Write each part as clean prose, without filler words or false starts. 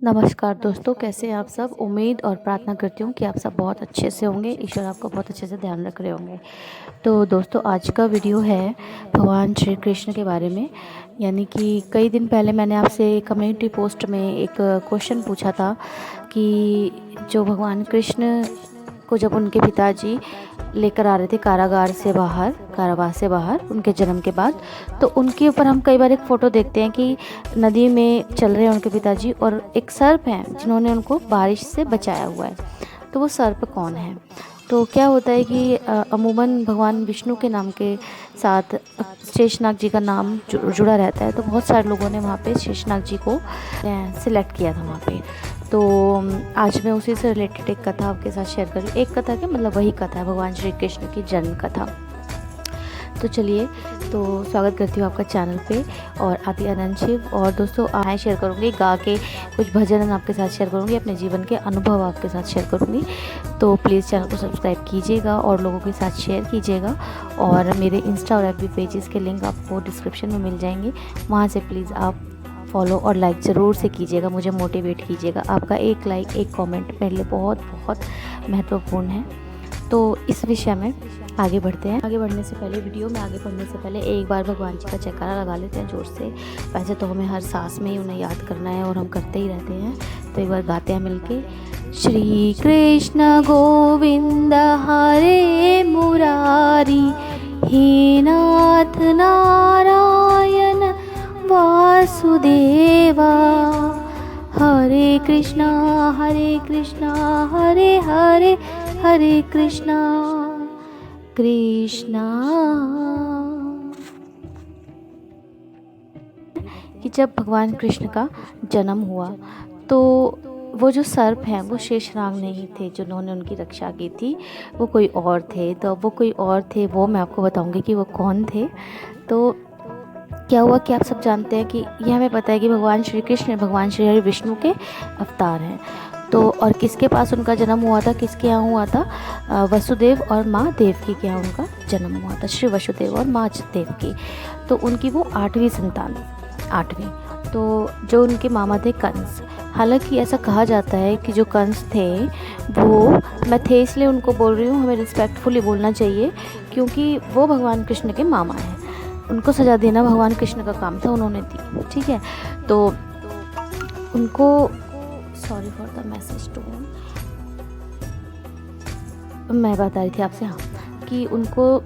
नमस्कार दोस्तों, कैसे हैं आप सब। उम्मीद और प्रार्थना करती हूँ कि आप सब बहुत अच्छे से होंगे। ईश्वर आपका बहुत अच्छे से ध्यान रख रहे होंगे। तो दोस्तों, आज का वीडियो है भगवान श्री कृष्ण के बारे में। यानी कि कई दिन पहले मैंने आपसे कम्युनिटी पोस्ट में एक क्वेश्चन पूछा था कि जो भगवान कृष्ण को जब उनके पिताजी लेकर आ रहे थे कारावास से बाहर उनके जन्म के बाद, तो उनके ऊपर हम कई बार एक फ़ोटो देखते हैं कि नदी में चल रहे हैं उनके पिताजी और एक सर्प हैं जिन्होंने उनको बारिश से बचाया हुआ है। तो वो सर्प कौन है? तो क्या होता है कि अमूमन भगवान विष्णु के नाम के साथ शेषनाग जी का नाम जुड़ा रहता है। तो बहुत सारे लोगों ने वहाँ पे शेषनाग जी को सिलेक्ट किया था वहाँ पे। तो आज मैं उसी से रिलेटेड एक कथा आपके साथ शेयर कर रही हूँ। एक कथा के मतलब वही कथा है, भगवान श्री कृष्ण की जन्म कथा। तो चलिए, तो स्वागत करती हूँ आपका चैनल पे और आदि आनंद शिव। और दोस्तों, आए शेयर करूँगी, गा के कुछ भजन आपके साथ शेयर करूँगी, अपने जीवन के अनुभव आपके साथ शेयर करूँगी। तो प्लीज़ चैनल को सब्सक्राइब कीजिएगा और लोगों के साथ शेयर कीजिएगा। और मेरे इंस्टा और एफबी पेजेस के लिंक आपको डिस्क्रिप्शन में मिल जाएंगे, वहाँ से प्लीज़ आप फॉलो और लाइक ज़रूर से कीजिएगा, मुझे मोटिवेट कीजिएगा। आपका एक लाइक, एक कमेंट मेरे लिए बहुत बहुत महत्वपूर्ण है। तो इस विषय में आगे बढ़ते हैं। आगे बढ़ने से पहले, वीडियो में आगे बढ़ने से पहले एक बार भगवान जी का जयकारा लगा लेते हैं जोर से। वैसे तो हमें हर सांस में ही उन्हें याद करना है और हम करते ही रहते हैं, तो एक बार गाते हैं मिलके। श्री कृष्ण गोविंद हरे मुरारी, हे नाथ नारायण वासुदेवा, हरे कृष्णा हरे हरे, हरे कृष्णा कृष्णा। कि जब भगवान कृष्ण का जन्म हुआ तो वो जो सर्प हैं वो शेषनाग नहीं थे जिन्होंने उनकी रक्षा की थी, वो कोई और थे। तो वो कोई और थे, वो मैं आपको बताऊंगी कि वो कौन थे। तो क्या हुआ कि आप सब जानते हैं कि ये हमें पता है कि भगवान श्री कृष्ण भगवान श्री हरि विष्णु के अवतार हैं। तो और किसके पास उनका जन्म हुआ था, किसके यहाँ हुआ था? वसुदेव और माँ देवकी के यहाँ उनका जन्म हुआ था, श्री वसुदेव और माँ देवकी। तो उनकी वो 8वीं संतान, 8वीं। तो जो उनके मामा थे कंस। हालांकि ऐसा कहा जाता है कि जो कंस थे वो, मैं थे इसलिए उनको बोल रही हूँ, हमें रिस्पेक्टफुली बोलना चाहिए क्योंकि वो भगवान कृष्ण के मामा हैं। उनको सजा देना भगवान कृष्ण का काम था, उन्होंने दी, ठीक है। तो उनको, sorry for the message tone, मैं बता रही थी आपसे, हाँ, कि उनको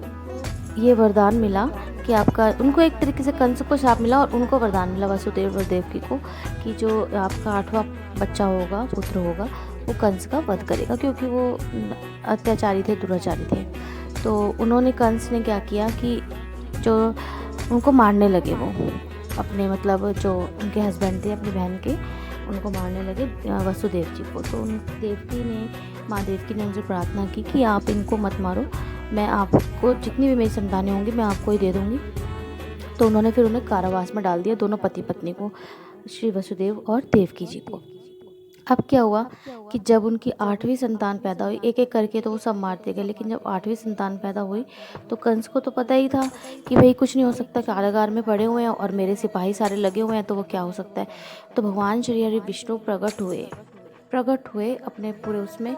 ये वरदान मिला कि आपका, उनको एक तरीके से कंस को शाप मिला और उनको वरदान मिला वसुदेव और देवकी को कि जो आपका 8वां बच्चा होगा, पुत्र होगा, वो कंस का वध करेगा क्योंकि वो अत्याचारी थे, दुराचारी थे। तो उन्होंने, कंस ने क्या किया कि जो उनको मारने लगे, वो अपने मतलब जो उनके हस्बैंड थे अपनी बहन के, उनको मारने लगे वसुदेव जी को। तो उन देवकी ने, माँ देवकी ने उनसे प्रार्थना की कि आप इनको मत मारो, मैं आपको जितनी भी मेरी संतानें होंगी मैं आपको ही दे दूँगी। तो उन्होंने फिर उन्हें कारावास में डाल दिया, दोनों पति पत्नी को, श्री वसुदेव और देवकी जी को। अब क्या हुआ कि जब उनकी 8वीं संतान पैदा हुई, एक एक करके तो वो सब मारते गए, लेकिन जब 8वीं संतान पैदा हुई तो कंस को तो पता ही था कि भाई कुछ नहीं हो सकता, कारागार में पड़े हुए हैं और मेरे सिपाही सारे लगे हुए हैं, तो वो क्या हो सकता है। तो भगवान श्री हरि विष्णु प्रकट हुए अपने पूरे उसमें,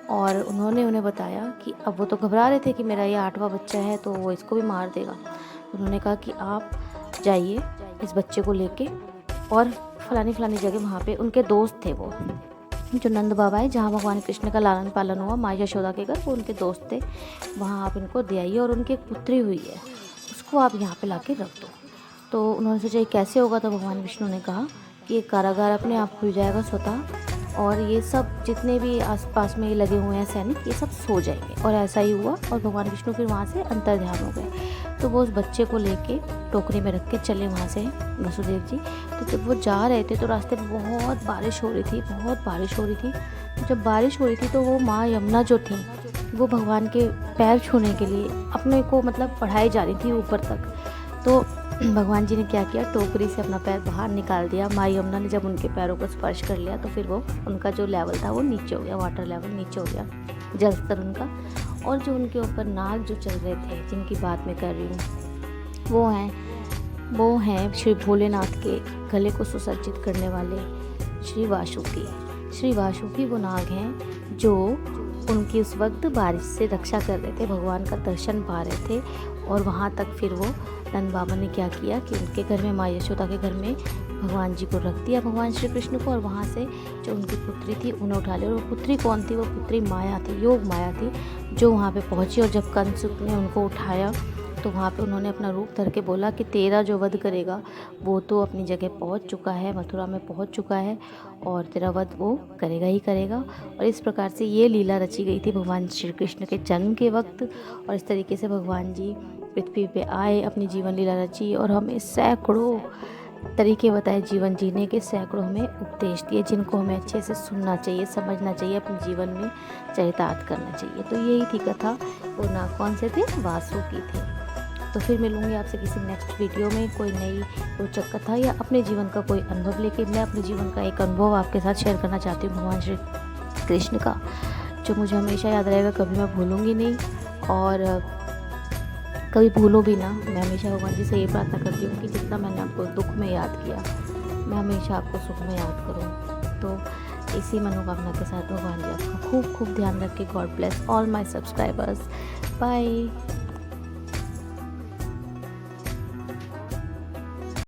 और उन्होंने उन्हें बताया कि अब वो तो घबरा रहे थे कि मेरा ये 8वां बच्चा है तो वो इसको भी मार देगा। उन्होंने कहा कि आप जाइए इस बच्चे को लेके और फलानी जगह, वहाँ पे उनके दोस्त थे वो, जो नंद बाबा है जहाँ भगवान कृष्ण का लालन पालन हुआ माँ यशोदा के घर, वो उनके दोस्त थे। वहाँ आप इनको दे आइए और उनकी एक पुत्री हुई है उसको आप यहाँ पे लाके रख दो। तो उन्होंने सोचा ये कैसे होगा। तो भगवान विष्णु ने कहा कि ये कारागार अपने आप खुल जाएगा स्वतः, और ये सब जितने भी आसपास में लगे हुए हैं सैनिक, ये सब सो जाएंगे। और ऐसा ही हुआ और भगवान विष्णु फिर वहाँ से अंतर ध्यान हो गए। तो वो उस बच्चे को लेके टोकरी में रख के चले वहाँ से वसुदेव जी। तो जब वो जा रहे थे तो रास्ते में बहुत बारिश हो रही थी। तो जब बारिश हो रही थी तो वो माँ यमुना जो थी वो भगवान के पैर छूने के लिए अपने को मतलब बढ़ाई जा रही थी ऊपर तक। तो भगवान जी ने क्या किया, टोकरी से अपना पैर बाहर निकाल दिया। माँ यमुना ने जब उनके पैरों को स्पर्श कर लिया तो फिर वो, उनका जो लेवल था वो नीचे हो गया, वाटर लेवल नीचे हो गया, जल स्तर उनका। और जो उनके ऊपर नाग जो चल रहे थे, जिनकी बात मैं कर रही हूँ, वो हैं श्री भोलेनाथ के गले को सुसज्जित करने वाले श्री वासुकी। श्री वासुकी वो नाग हैं जो उनकी उस वक्त बारिश से रक्षा कर रहे थे, भगवान का दर्शन पा रहे थे। और वहाँ तक फिर वो नंद बाबा ने क्या किया कि उनके घर में, माँ यशोदा के घर में भगवान जी को रख दिया, भगवान श्री कृष्ण को। और वहाँ से जो उनकी पुत्री थी उन्हें उठा लिया। और वो पुत्री कौन थी? वो पुत्री माया थी, योग माया थी, जो वहाँ पे पहुँची। और जब कंस ने उनको उठाया तो वहाँ पे उन्होंने अपना रूप धर के बोला कि तेरा जो वध करेगा वो तो अपनी जगह पहुँच चुका है, मथुरा में पहुँच चुका है, और तेरा वध वो करेगा ही करेगा। और इस प्रकार से ये लीला रची गई थी भगवान श्री कृष्ण के जन्म के वक्त। और इस तरीके से भगवान जी पृथ्वी पे आए, अपनी जीवन लीला रची और हमें सैकड़ों तरीके बताए जीवन जीने के, सैकड़ों हमें उपदेश दिए, जिनको हमें अच्छे से सुनना चाहिए, समझना चाहिए, अपने जीवन में चरितार्थ करना चाहिए। तो यही थी कथा। वो नाग कौन से थे? वासुकी थे। तो फिर मिलूँगी आपसे किसी नेक्स्ट वीडियो में कोई नई रोचक कथा या अपने जीवन का कोई अनुभव लेके। मैं अपने जीवन का एक अनुभव आपके साथ शेयर करना चाहती हूँ भगवान श्री कृष्ण का, जो मुझे हमेशा याद रहेगा, कभी मैं भूलूँगी नहीं और कभी भूलो भी ना। मैं हमेशा भगवान जी से ये प्रार्थना करती हूँ कि जितना मैंने आपको दुख में याद किया, मैं हमेशा आपको सुख में याद करूँ। तो इसी मनोकामना के साथ भगवान जी आपका खूब खूब ध्यान रखें। God bless all my subscribers. Bye.